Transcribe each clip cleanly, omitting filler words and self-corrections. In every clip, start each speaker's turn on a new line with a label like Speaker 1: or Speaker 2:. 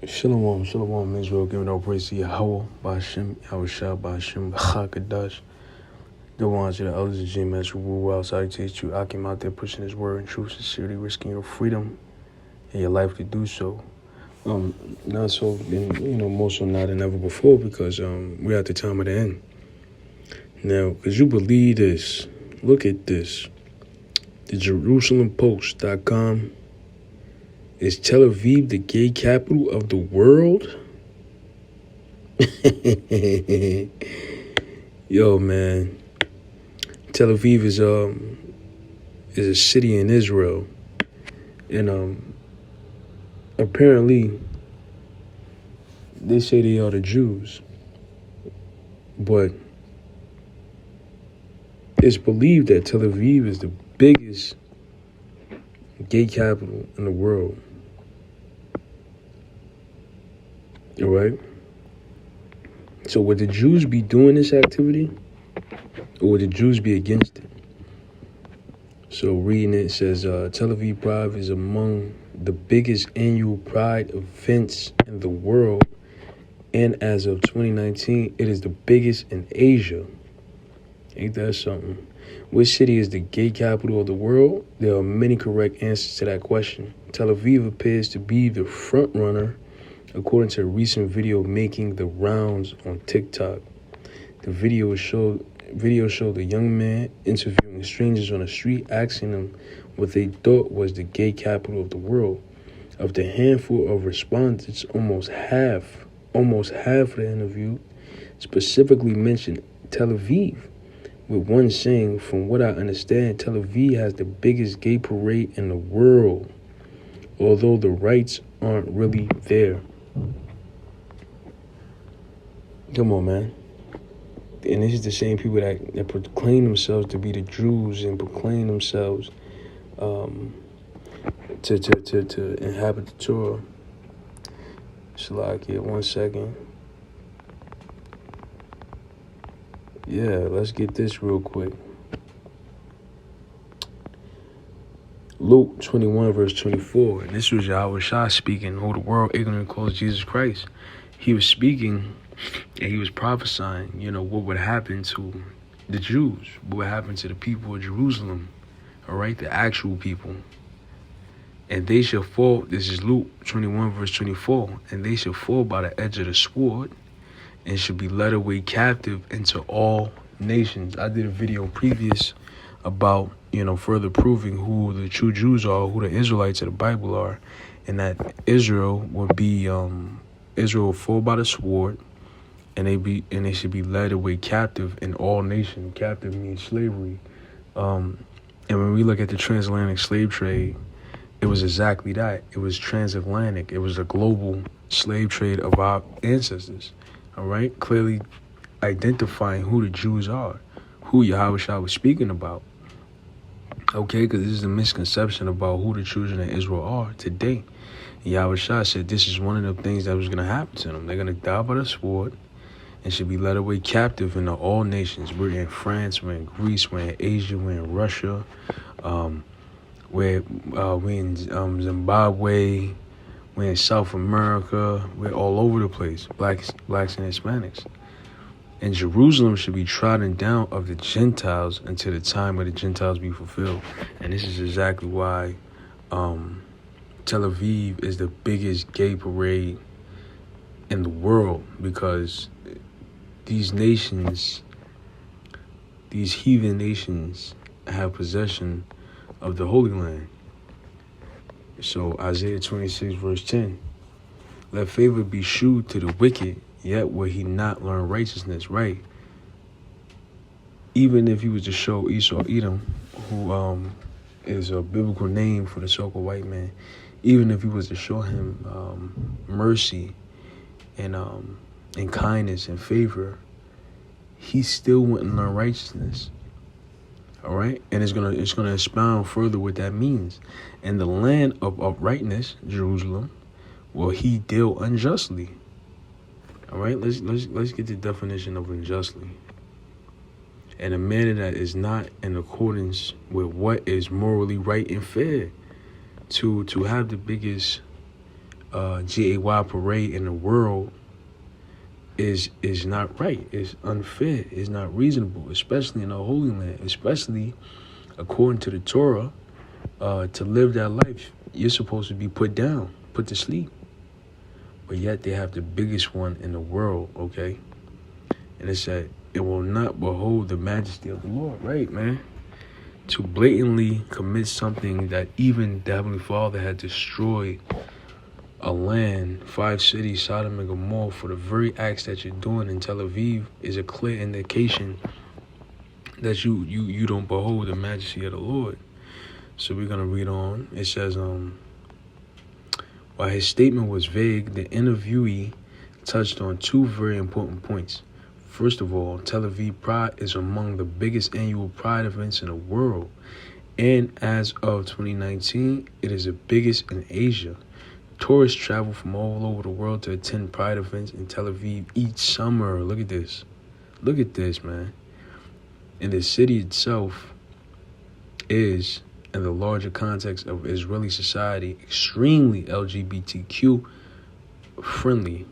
Speaker 1: Shalom, shalom, Israel, giving all praise to Yahweh, Ba'ashem, Yahushua, Ba'ashem, B'chakadash. The ones to the elders of GMS who rule well, salutate you. Akim out there pushing his word in truth, sincerity, risking your freedom and your life to do so. Not so, more so now than ever before because we're at the time of the end. Now, could you believe this? Look at this. The JerusalemPost.com. Is Tel Aviv the gay capital of the world? Yo, man. Tel Aviv is a city in Israel. And apparently they say they are the Jews. But it's believed that Tel Aviv is the biggest gay capital in the world. All right. So would the Jews be doing this activity, or would the Jews be against it? So reading it says, Tel Aviv Pride is among the biggest annual Pride events in the world, and as of 2019, it is the biggest in Asia. Ain't that something? Which city is the gay capital of the world? There are many correct answers to that question. Tel Aviv appears to be the front runner, according to a recent video making the rounds on TikTok. The video showed a young man interviewing strangers on the street, asking them what they thought was the gay capital of the world. Of the handful of respondents, almost half of the interview specifically mentioned Tel Aviv, with one saying, "From what I understand, Tel Aviv has the biggest gay parade in the world, although the rights aren't really there." Come on, man. And this is the same people that proclaim themselves to be the Jews and proclaim themselves to inhabit the Torah. Shalakia, 1 second. Yeah, let's get this real quick. Luke 21, verse 24. And this was Yahushua speaking, who the world ignorant calls Jesus Christ. He was speaking and he was prophesying, what would happen to the Jews, what would happen to the people of Jerusalem, all right, the actual people. And they shall fall, this is Luke 21, verse 24, and they shall fall by the edge of the sword and shall be led away captive into all nations. I did a video previous about, further proving who the true Jews are, who the Israelites of the Bible are, and that Israel would be, Israel will fall by the sword, and they should be led away captive in all nations. Captive means slavery. And when we look at the transatlantic slave trade, it was exactly that. It was transatlantic. It was a global slave trade of our ancestors. All right, clearly identifying who the Jews are, who Yahushua was speaking about. Okay, because this is a misconception about who the children of Israel are today. Yahushua said this is one of the things that was going to happen to them. They're going to die by the sword and should be led away captive into all nations. We're in France, we're in Greece, we're in Asia, we're in Russia, we're in Zimbabwe, we're in South America, we're all over the place, blacks and Hispanics. And Jerusalem should be trodden down of the Gentiles until the time of the Gentiles be fulfilled. And this is exactly why Tel Aviv is the biggest gay parade in the world, because these nations, these heathen nations, have possession of the Holy Land. So Isaiah 26, verse 10, let favor be shewed to the wicked, yet will he not learn righteousness, right? Even if he was to show Esau, Edom, who is a biblical name for the so-called white man, even if he was to show him mercy and kindness and favor, he still wouldn't learn righteousness. All right, and it's gonna expound further what that means. And the land of uprightness, Jerusalem, will he deal unjustly. All right, let's get the definition of unjustly. In a manner that is not in accordance with what is morally right and fair. To have the biggest GAY parade in the world is not right. It's unfair. It's not reasonable, especially in the Holy Land, especially according to the Torah. To live that life, you're supposed to be put down, put to sleep. But yet they have the biggest one in the world, okay? And it said, it will not behold the majesty of the Lord, right, man? To blatantly commit something that even the Heavenly Father had destroyed a land, 5 cities, Sodom and Gomorrah, for the very acts that you're doing in Tel Aviv is a clear indication that you don't behold the majesty of the Lord. So we're going to read on. It says, while his statement was vague, the interviewee touched on 2 very important points. First of all, Tel Aviv Pride is among the biggest annual Pride events in the world. And as of 2019, it is the biggest in Asia. Tourists travel from all over the world to attend Pride events in Tel Aviv each summer. Look at this. Look at this, man. And the city itself is, in the larger context of Israeli society, extremely LGBTQ friendly.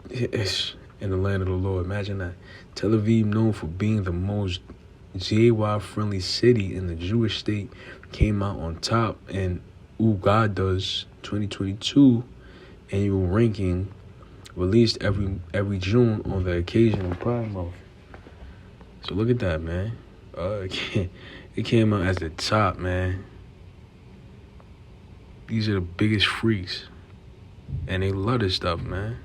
Speaker 1: It's in the land of the Lord. Imagine that. Tel Aviv, known for being the most GAY friendly city in the Jewish state, came out on top in Ugada's 2022 annual ranking, released every June on the occasion of Pride Month. So look at that, man. It came out as the top, man. These are the biggest freaks, and they love this stuff, man.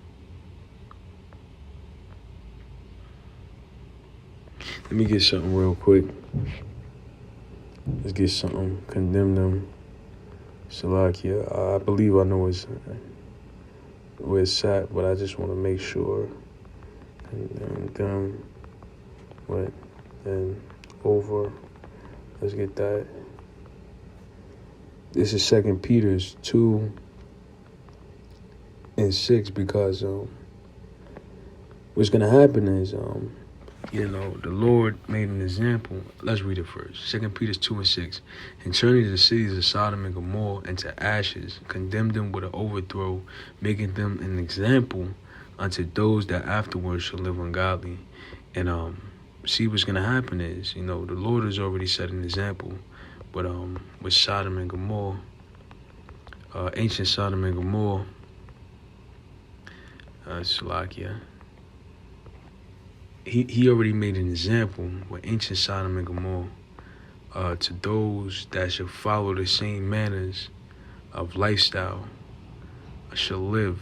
Speaker 1: Let me get something real quick. Let's get something. Condemn them. Salakia. I believe I know where it's at, but I just want to make sure. Condemn them. What? And over. Let's get that. This is 2 Peter's 2:6, because what's gonna happen is the Lord made an example. Let's read it first. 2 Peter 2:6. And turning the cities of Sodom and Gomorrah into ashes, condemned them with an overthrow, making them an example unto those that afterwards shall live ungodly. And see what's gonna happen is, the Lord has already set an example, but with Sodom and Gomorrah, ancient Sodom and Gomorrah, Salakia. He already made an example with ancient Sodom and Gomorrah to those that should follow the same manners of lifestyle shall live.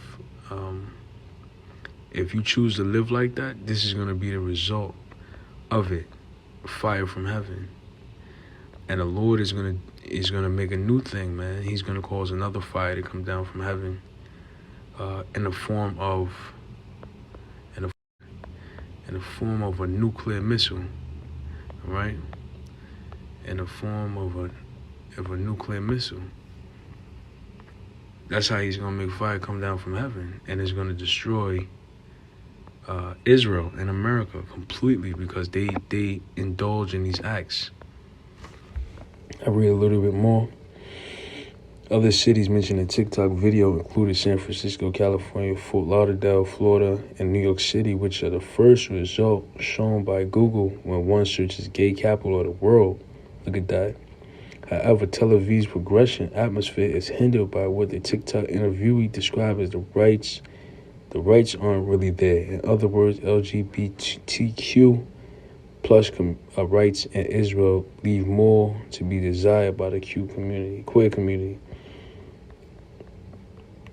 Speaker 1: If you choose to live like that, this is going to be the result of it. Fire from heaven. And the Lord is going to make a new thing, man. He's going to cause another fire to come down from heaven in the form of a nuclear missile, right? In the form of a nuclear missile. That's how he's going to make fire come down from heaven, and it's going to destroy Israel and America completely, because they indulge in these acts. I read a little bit more. Other cities mentioned in TikTok video included San Francisco, California, Fort Lauderdale, Florida, and New York City, which are the first result shown by Google when one searches gay capital of the world. Look at that. However, Tel Aviv's progression atmosphere is hindered by what the TikTok interviewee described as the rights. The rights aren't really there. In other words, LGBTQ plus rights in Israel leave more to be desired by the queer community.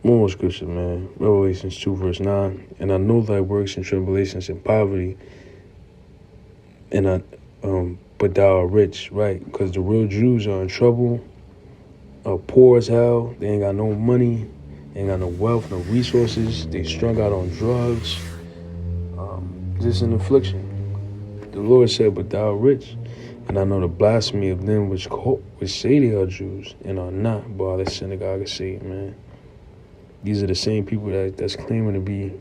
Speaker 1: Moral scripture, man. Revelations 2:9. And I know thy works and tribulations and poverty, but thou art rich, right? Because the real Jews are in trouble, are poor as hell. They ain't got no money, they ain't got no wealth, no resources. They strung out on drugs, just an affliction. The Lord said, but thou art rich. And I know the blasphemy of them which say they are Jews and are not, but are the synagogue of Satan, man. These are the same people that's claiming to be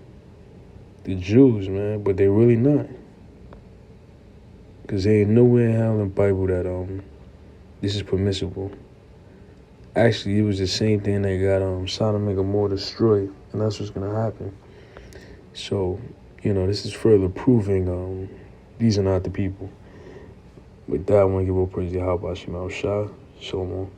Speaker 1: the Jews, man, but they're really not. Because there ain't nowhere in hell in the Bible that this is permissible. Actually, it was the same thing that got Sodom and Gomorrah destroyed, and that's what's gonna happen. So, this is further proving these are not the people. With that, I want to give all praise to Yahweh Shema Shah. Shalom.